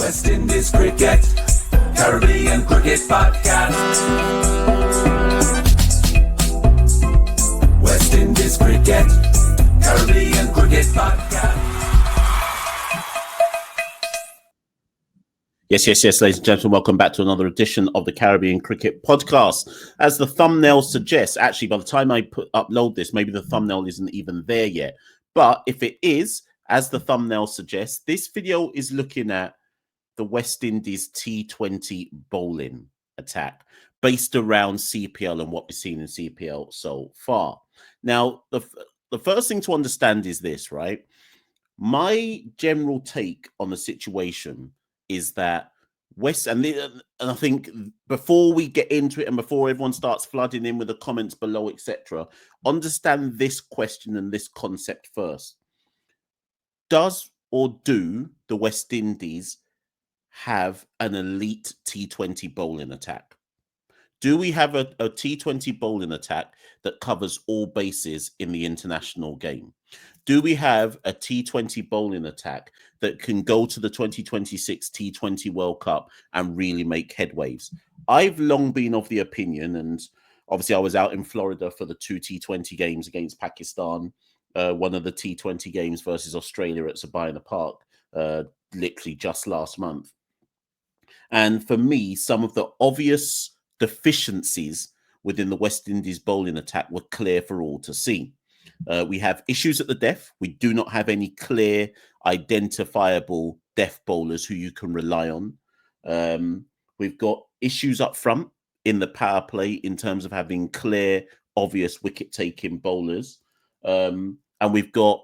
West Indies Cricket, Caribbean Cricket Podcast. West Indies Cricket, Caribbean Cricket Podcast. Yes, ladies and gentlemen, welcome back to another edition of the Caribbean Cricket Podcast. As the thumbnail suggests, actually, by the time I upload this, maybe the thumbnail isn't even there yet. But if it is, as the thumbnail suggests, this video is looking at the West Indies T20 bowling attack based around CPL and what we've seen in CPL so far. Now, the first thing to understand is this, right? My general take on the situation is that and I think before we get into it and before everyone starts flooding in with the comments below, etc., understand this question and this concept first. Does or do the West Indies have an elite T20 bowling attack? Do we have a T20 bowling attack that covers all bases in the international game? Do we have a T20 bowling attack that can go to the 2026 T20 World Cup and really make headwaves? I've long been of the opinion, and obviously I was out in Florida for the 2 T20 games against Pakistan, one of the T20 games versus Australia at Sabina Park, literally just last month. And for me, some of the obvious deficiencies within the West Indies bowling attack were clear for all to see. We have issues at the death. We do not have any clear, identifiable death bowlers who you can rely on. We've got issues up front in the power play in terms of having clear, obvious wicket-taking bowlers. And we've got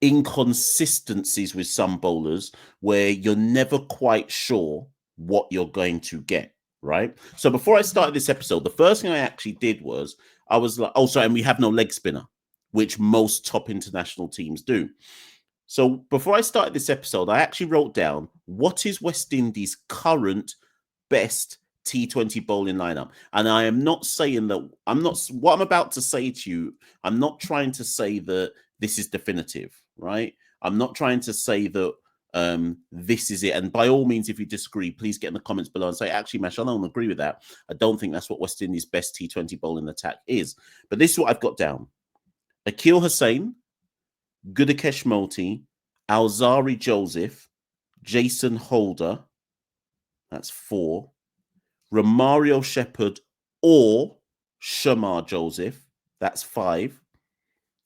inconsistencies with some bowlers where you're never quite sure what you're going to get, right? So before I started this episode, the first thing I actually did was I was like, oh, sorry, and we have no leg spinner, which most top international teams do. So before I started this episode, I actually wrote down what is West Indies' current best T20 bowling lineup. And I am not saying that what I'm about to say to you, I'm not trying to say that this is definitive, right? I'm not trying to say that this is it. And by all means, if you disagree, please get in the comments below and say, actually, Machel, I don't agree with that. I don't think that's what West Indies' best T20 bowling attack is. But this is what I've got down. Akil Hussain, Gudakesh Moti, Alzari Joseph, Jason Holder, that's 4, Romario Shepherd or Shamar Joseph, that's 5,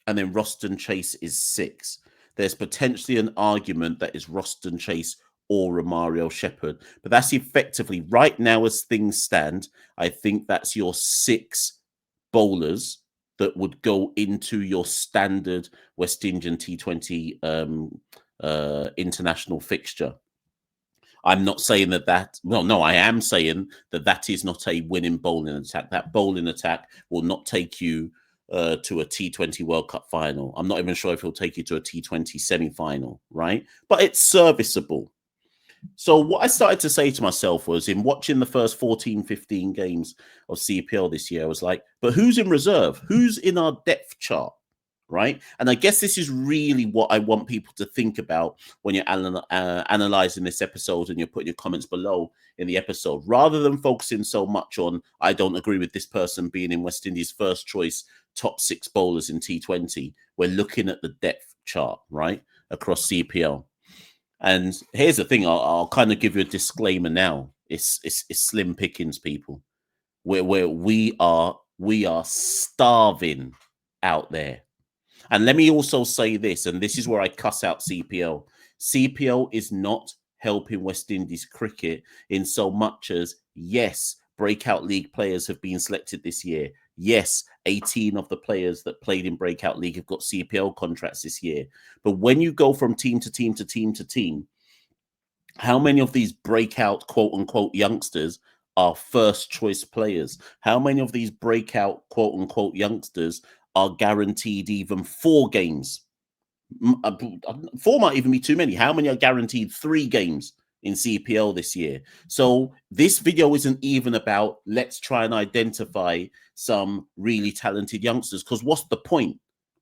and then Roston Chase is 6. There's potentially an argument that is Roston Chase or Romario Shepherd, but that's effectively right now as things stand. I think that's your 6 bowlers that would go into your standard West Indian T20 international fixture. I'm not saying I am saying that is not a winning bowling attack. That bowling attack will not take you to a T20 World Cup final. I'm not even sure if he'll take you to a T20 semi-final, right? But it's serviceable. So what I started to say to myself was, in watching the first 14, 15 games of CPL this year, I was like, but who's in reserve? Who's in our depth chart, right? And I guess this is really what I want people to think about when you're analyzing this episode and you're putting your comments below in the episode, rather than focusing so much on, I don't agree with this person being in West Indies' first choice top 6 bowlers in T20. We're looking at the depth chart, right, across CPL. And here's the thing, I'll kind of give you a disclaimer now. It's slim pickings, people. We are starving out there. And let me also say this, and this is where I cuss out CPL. CPL is not helping West Indies cricket in so much as, yes, breakout league players have been selected this year. Yes, 18 of the players that played in breakout league have got CPL contracts this year. But when you go from team to team to team to team, how many of these breakout quote unquote youngsters are first choice players? How many of these breakout quote unquote youngsters are guaranteed even 4 games? 4 might even be too many. How many are guaranteed 3 games in CPL this year? So this video isn't even about let's try and identify some really talented youngsters, because what's the point?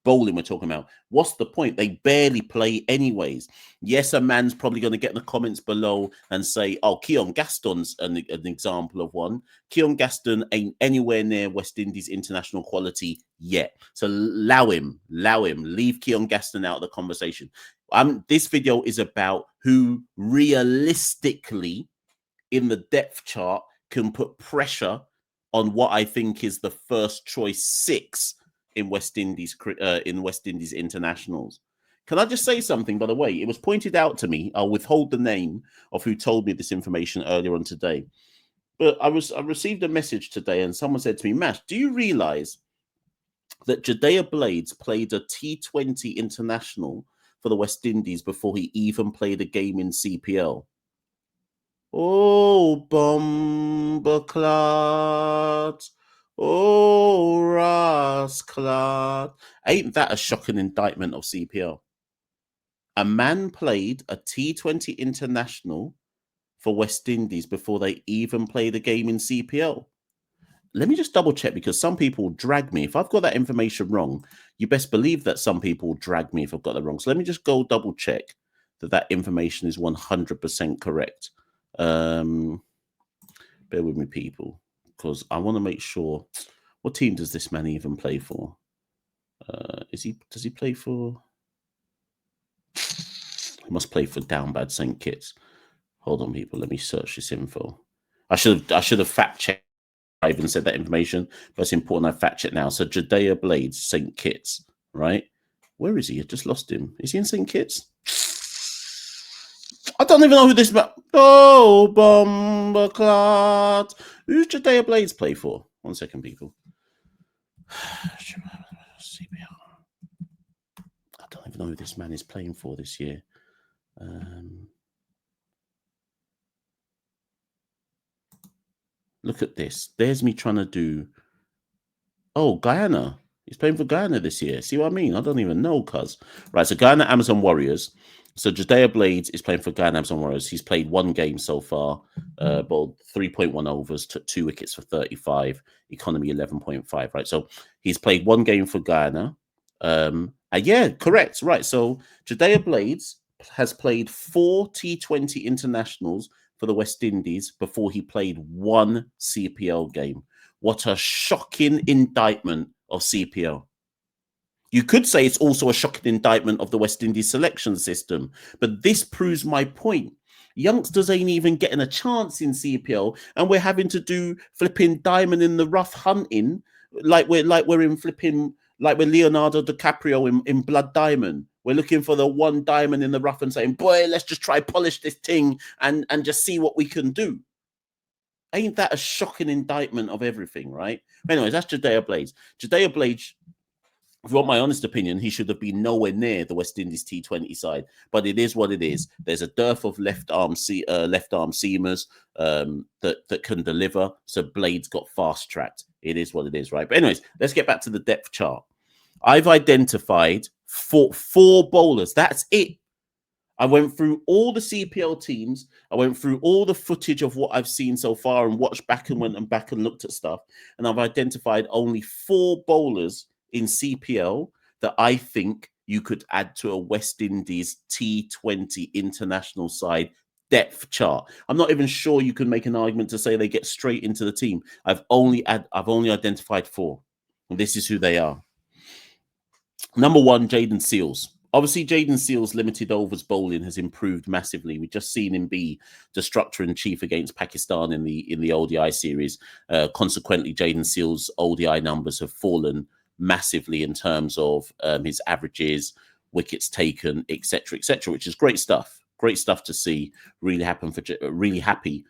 bowling we're talking about. What's the point? They barely play anyways. Yes, a man's probably going to get in the comments below and say, oh, Keon Gaston's an example of one. Keon Gaston ain't anywhere near West Indies international quality yet. So allow him, leave Keon Gaston out of the conversation. This video is about who realistically in the depth chart can put pressure on what I think is the first choice 6 in West Indies internationals. Can I just say something, by the way? It was pointed out to me. I'll withhold the name of who told me this information earlier on today. But I received a message today and someone said to me, Mash, do you realize that Judea Blades played a T20 international for the West Indies before he even played a game in CPL? Oh, Bomberclad. Oh, Rasclad. Ain't that a shocking indictment of CPL? A man played a T20 international for West Indies before they even played a game in CPL. Let me just double check, because some people drag me. If I've got that information wrong, you best believe that some people drag me if I've got that wrong. So let me just go double check that information is 100% correct. Bear with me, people, because I want to make sure. What team does this man even play for? Does he play for? He must play for Down Bad St. Kitts. Hold on, people. Let me search this info. I should have fact checked. I even said that information, but it's important I fact check now. So Judea Blades, St. Kitts, right? Where is he? I just lost him. Is he in St. Kitts? I don't even know who this man. Oh, Bomberclad. Who's Judea Blades play for? 1 second, people. I don't even know who this man is playing for this year. Look at this. There's me trying to do. Oh, Guyana. He's playing for Guyana this year. See what I mean? I don't even know, cuz. Right, so Guyana Amazon Warriors. So Judea Blades is playing for Guyana Amazon Warriors. He's played 1 game so far. Bowled 3.1 overs, took 2 wickets for 35. Economy 11.5, right? So he's played 1 game for Guyana. Yeah, correct. Right, so Judea Blades has played 4 T20 internationals for the West Indies before he played 1 CPL game. What a shocking indictment of CPL. You could say it's also a shocking indictment of the West Indies selection system, but this proves my point. Youngsters ain't even getting a chance in CPL, and we're having to do flipping diamond in the rough hunting, like we're Leonardo DiCaprio in Blood Diamond. We're looking for the 1 diamond in the rough and saying, boy, let's just try polish this thing and just see what we can do. Ain't that a shocking indictment of everything, right? Anyways, that's Judea Blades. Judea Blades, if you want my honest opinion, he should have been nowhere near the West Indies T20 side. But it is what it is. There's a dearth of left arm seamers that can deliver. So Blades got fast tracked. It is what it is, right? But anyways, let's get back to the depth chart. I've identified four bowlers. That's it. I went through all the CPL teams. I went through all the footage of what I've seen so far and watched back and went back and looked at stuff. And I've identified only 4 bowlers in CPL that I think you could add to a West Indies T20 international side depth chart. I'm not even sure you can make an argument to say they get straight into the team. I've only identified 4. And this is who they are. Number 1, Jayden Seales. Obviously, Jayden Seales' limited overs bowling has improved massively. We've just seen him be destructor in chief against Pakistan in the ODI series. Consequently, Jayden Seales' ODI numbers have fallen massively in terms of his averages, wickets taken, etc., which is great stuff. Great stuff to see. Really happy for Jayden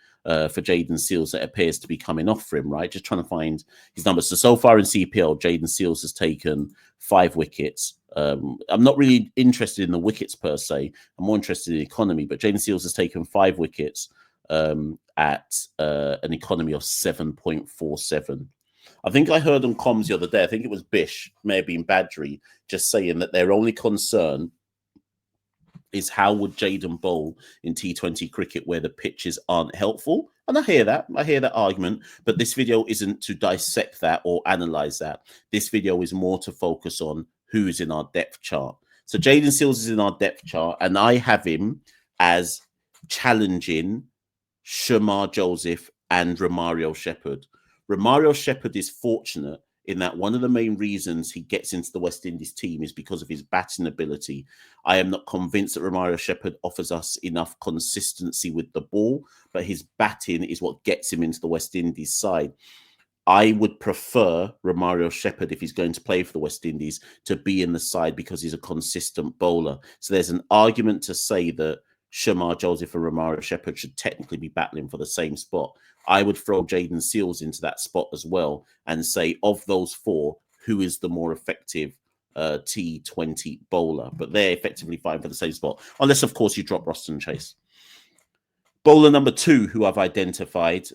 Seales that appears to be coming off for him, right? Just trying to find his numbers. So far in CPL, Jayden Seales has taken 5 wickets. I'm not really interested in the wickets per se. I'm more interested in the economy, but Jayden Seales has taken 5 wickets at an economy of 7.47. I think I heard on comms the other day, I think it was Bish, may have been Badgery, just saying that their only concern is how would Jayden bowl in T20 cricket where the pitches aren't helpful. And I hear that argument, but this video isn't to dissect that or analyze that. This video is more to focus on who's in our depth chart. So Jaden Seals is in our depth chart, and I have him as challenging Shamar Joseph and Romario Shepherd. Romario Shepherd is fortunate in that one of the main reasons he gets into the West Indies team is because of his batting ability. I am not convinced that Romario Shepherd offers us enough consistency with the ball, but his batting is what gets him into the West Indies side. I would prefer Romario Shepherd, if he's going to play for the West Indies, to be in the side because he's a consistent bowler. So there's an argument to say that Shamar Joseph and Romario Shepherd should technically be battling for the same spot. I would throw Jaden Seals into that spot as well and say, of those four, who is the more effective T20 bowler? But they're effectively fighting for the same spot, unless, of course, you drop Roston Chase. Bowler number 2, who I've identified,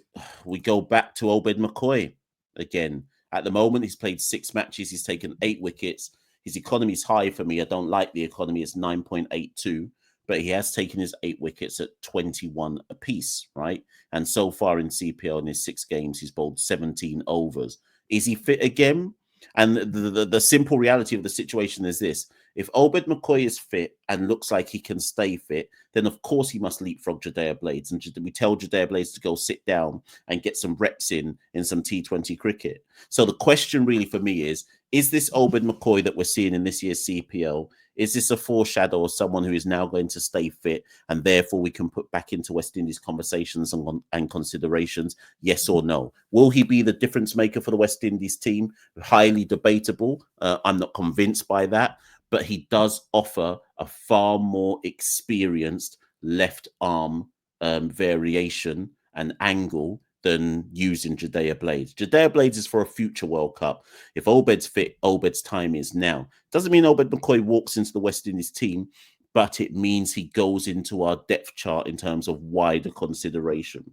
we go back to Obed McCoy again. At the moment, he's played 6 matches. He's taken 8 wickets. His economy is high for me. I don't like the economy. It's 9.82. But he has taken his 8 wickets at 21 apiece, right? And so far in CPL in his 6 games, he's bowled 17 overs. Is he fit again? And the simple reality of the situation is this. If Obed McCoy is fit and looks like he can stay fit, then of course he must leapfrog Judea Blades. And we tell Judea Blades to go sit down and get some reps in some T20 cricket. So the question really for me is this Obed McCoy that we're seeing in this year's CPL, is this a foreshadow of someone who is now going to stay fit and therefore we can put back into West Indies conversations and considerations? Yes or no? Will he be the difference maker for the West Indies team? Highly debatable. I'm not convinced by that. But he does offer a far more experienced left arm variation and angle than using Judea Blades. Judea Blades is for a future World Cup. If Obed's fit, Obed's time is now. Doesn't mean Obed McCoy walks into the West Indies team, but it means he goes into our depth chart in terms of wider consideration.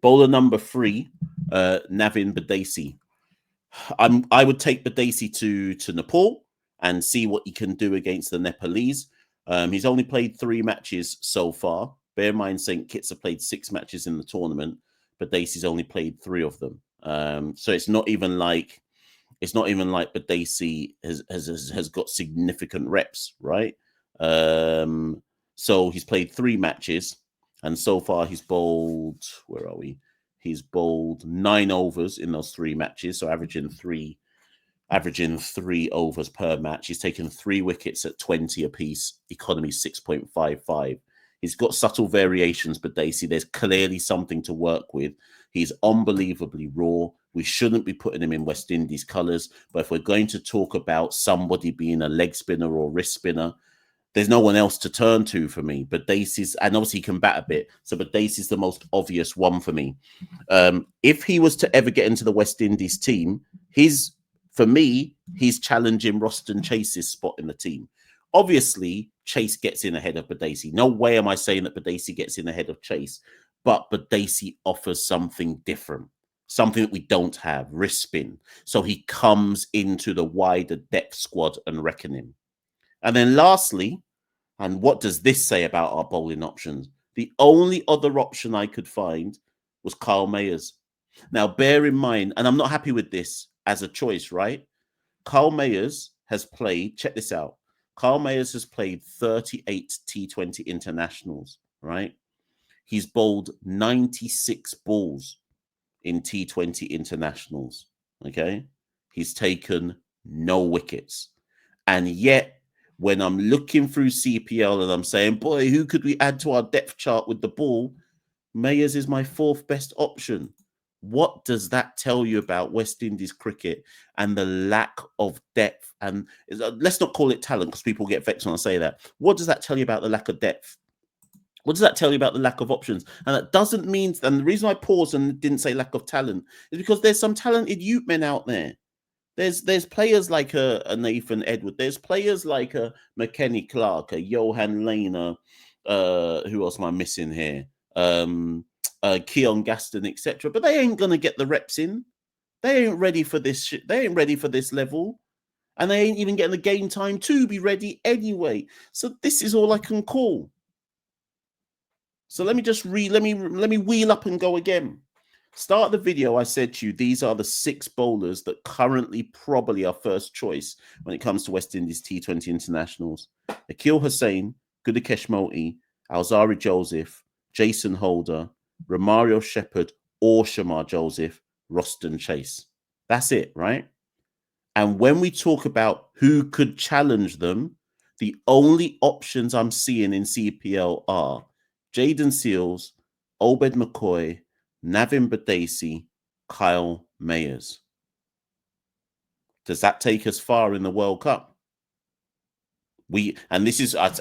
Bowler number 3, Navin Badesi. I would take Badesi to Nepal and see what he can do against the Nepalese. He's only played 3 matches so far. Bear in mind, St. Kitts have played 6 matches in the tournament, but Badesi's only played 3 of them. So it's not even like Badesi has got significant reps, right? So he's played 3 matches, and so far he's bowled. Where are we? He's bowled 9 overs in those 3 matches, so averaging 3 overs per match. He's taken 3 wickets at 20 apiece. Economy 6.55. He's got subtle variations, but Badesi, there's clearly something to work with. He's unbelievably raw. We shouldn't be putting him in West Indies colours, but if we're going to talk about somebody being a leg spinner or wrist spinner, there's no one else to turn to for me. But Badesi's, and obviously he can bat a bit, so Badesi's the most obvious one for me. If he was to ever get into the West Indies team, for me, he's challenging Roston Chase's spot in the team. Obviously, Chase gets in ahead of Badesi. No way am I saying that Badesi gets in ahead of Chase, but Badesi offers something different, something that we don't have, wrist spin. So he comes into the wider depth squad and reckoning. And then lastly, and what does this say about our bowling options? The only other option I could find was Kyle Mayers. Now, bear in mind, and I'm not happy with this as a choice, right? Kyle Mayers has played, check this out. Kyle Mayers has played 38 T20 internationals, right? He's bowled 96 balls in T20 internationals, okay? He's taken no wickets. And yet, when I'm looking through CPL and I'm saying, boy, who could we add to our depth chart with the ball? Mayers is my 4th best option. What does that tell you about West Indies cricket and the lack of depth? And let's not call it talent because people get vexed when I say that. What does that tell you about the lack of depth? What does that tell you about the lack of options? And that doesn't mean, and the reason I paused and didn't say lack of talent is because there's some talented youth men out there. There's players like a Nathan Edward. There's players like a McKenny Clark, a Johan Lehner. Who else am I missing here? Keon Gaston, etc. But they ain't gonna get the reps in. They ain't ready for this shit. They ain't ready for this level, and they ain't even getting the game time to be ready anyway. So this is all I can call. So let me just let me wheel up and go again. Start of the video, I said to you, these are the 6 bowlers that currently probably are first choice when it comes to West Indies T20 internationals. Akil Hussain, Gudakesh Moti, Alzari Joseph, Jason Holder, Romario Shepherd, or Shamar Joseph, Roston Chase. That's it, right? And when we talk about who could challenge them, the only options I'm seeing in CPL are Jaden Seals, Obed McCoy, Navin Badesi, Kyle Mayers. Does that take us far in the World Cup? This is I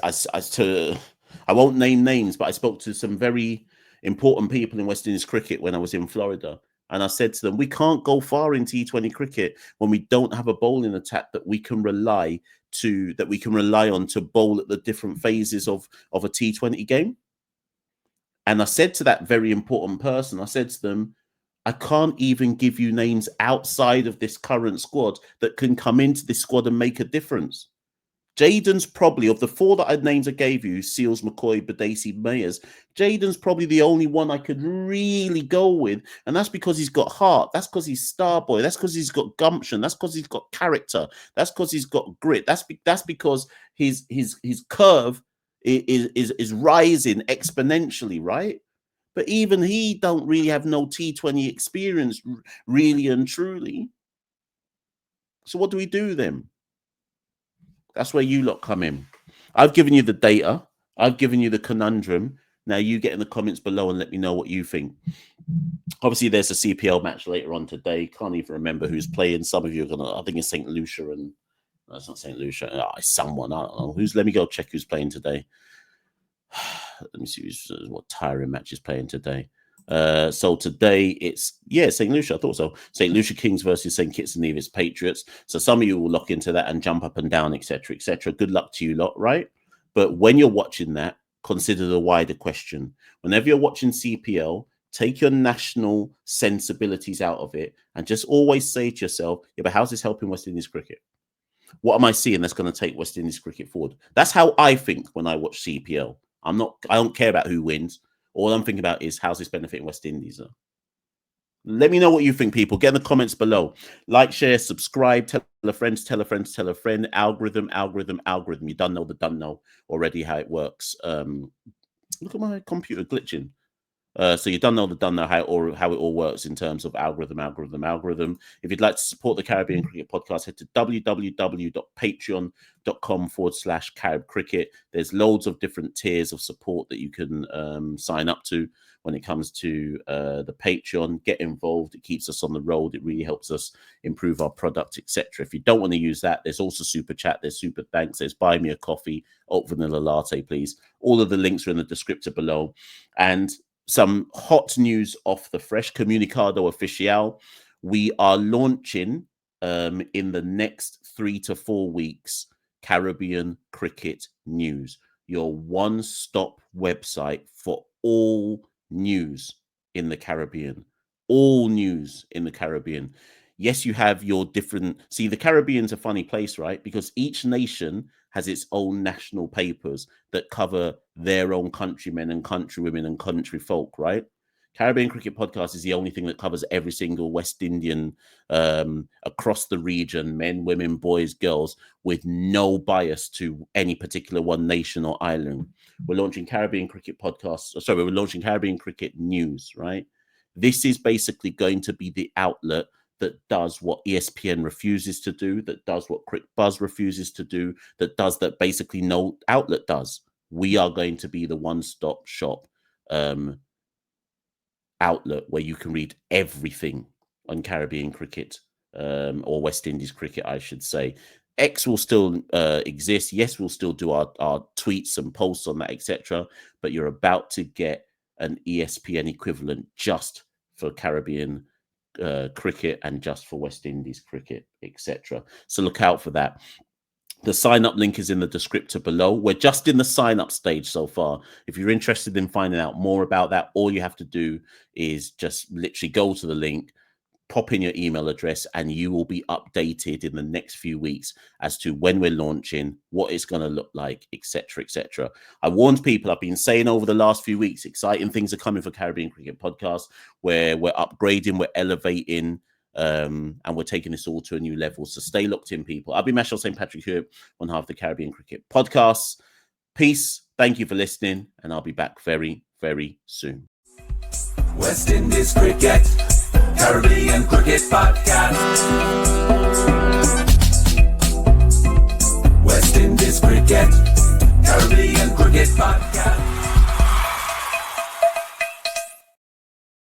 won't name names, but I spoke to some very important people in West Indies cricket when I was in Florida. And I said to them, we can't go far in T20 cricket when we don't have a bowling attack that we can rely on to bowl at the different phases of a T20 game. And I said to that very important person, I said to them, I can't even give you names outside of this current squad that can come into this squad and make a difference. Jaden's probably, of the 4 names I gave you, Seals, McCoy, Badesi, Mayers, Jaden's probably the only one I could really go with. And that's because he's got heart. That's because he's star boy. That's because he's got gumption. That's because he's got character. That's because he's got grit. That's because his curve is rising exponentially, right? But even he don't really have no T20 experience, really and truly. So what do we do then? That's where you lot come in. I've given you the data. I've given you the conundrum. Now you get in the comments below and let me know what you think. Obviously, there's a CPL match later on today. Can't even remember who's playing. Some of you are gonna. I think it's St. Lucia and no, it's not St. Lucia. Oh, it's someone. I don't know who's. Let me go check who's playing today. Let me see what tiring match is playing today. So today it's St. Lucia. I thought so. St. Lucia Kings versus St. Kitts and Nevis Patriots. So some of you will lock into that and jump up and down, etc., etc. Good luck to you lot, right? But when you're watching that, consider the wider question. Whenever you're watching CPL, take your national sensibilities out of it and just always say to yourself, yeah, but how's this helping West Indies cricket? What am I seeing that's going to take West Indies cricket forward? That's how I think when I watch CPL. I don't care about who wins. All I'm thinking about is how's this benefiting West Indies? Let me know what you think, people. Get in the comments below. Like, share, subscribe, tell a friend, tell a friend, tell a friend. Algorithm. You don't know already how it works. Look at my computer glitching. So you don't know how it all works in terms of algorithm. If you'd like to support the Caribbean Cricket Podcast, head to www.patreon.com/Carib Cricket. There's loads of different tiers of support that you can sign up to when it comes to the Patreon. Get involved. It keeps us on the road. It really helps us improve our product, etc. If you don't want to use that, there's also Super Chat. There's Super Thanks. There's Buy Me a Coffee, oat vanilla latte, please. All of the links are in the descriptor below. And some hot news off the fresh Comunicado Oficial. We are launching in the next 3 to 4 weeks Caribbean Cricket News, your one-stop website for all news in the Caribbean. All news in the Caribbean. Yes, you have your different... See, the Caribbean's a funny place, right? Because each nation has its own national papers that cover their own countrymen and countrywomen and country folk, right? Caribbean Cricket Podcast is the only thing that covers every single West Indian across the region, men, women, boys, girls, with no bias to any particular one nation or island. We're launching Caribbean Cricket Podcast. Sorry, we're launching Caribbean Cricket News, right? This is basically going to be the outlet that does what ESPN refuses to do, that does what Crick Buzz refuses to do, that does that basically no outlet does. We are going to be the one-stop shop outlet where you can read everything on Caribbean cricket, or West Indies cricket, I should say. X will still exist. Yes, we'll still do our tweets and posts on that, etc. But you're about to get an ESPN equivalent just for Caribbean cricket and just for West Indies cricket, etc. So look out for that. The sign-up link is in the descriptor below. We're just in the sign-up stage so far. If you're interested in finding out more about that, all you have to do is just literally go to the link, pop in your email address and you will be updated in the next few weeks as to when we're launching, what it's going to look like, etc., etc. I warned people, I've been saying over the last few weeks, exciting things are coming for Caribbean Cricket Podcast, where we're upgrading, we're elevating, and we're taking this all to a new level. So stay locked in, people. I'll be Machel St. Patrick Hewitt, on half the Caribbean Cricket Podcast. Peace. Thank you for listening, and I'll be back very, very soon. West Indies Cricket, Caribbean Cricket Podcast. West Indies Cricket, Caribbean Cricket Podcast.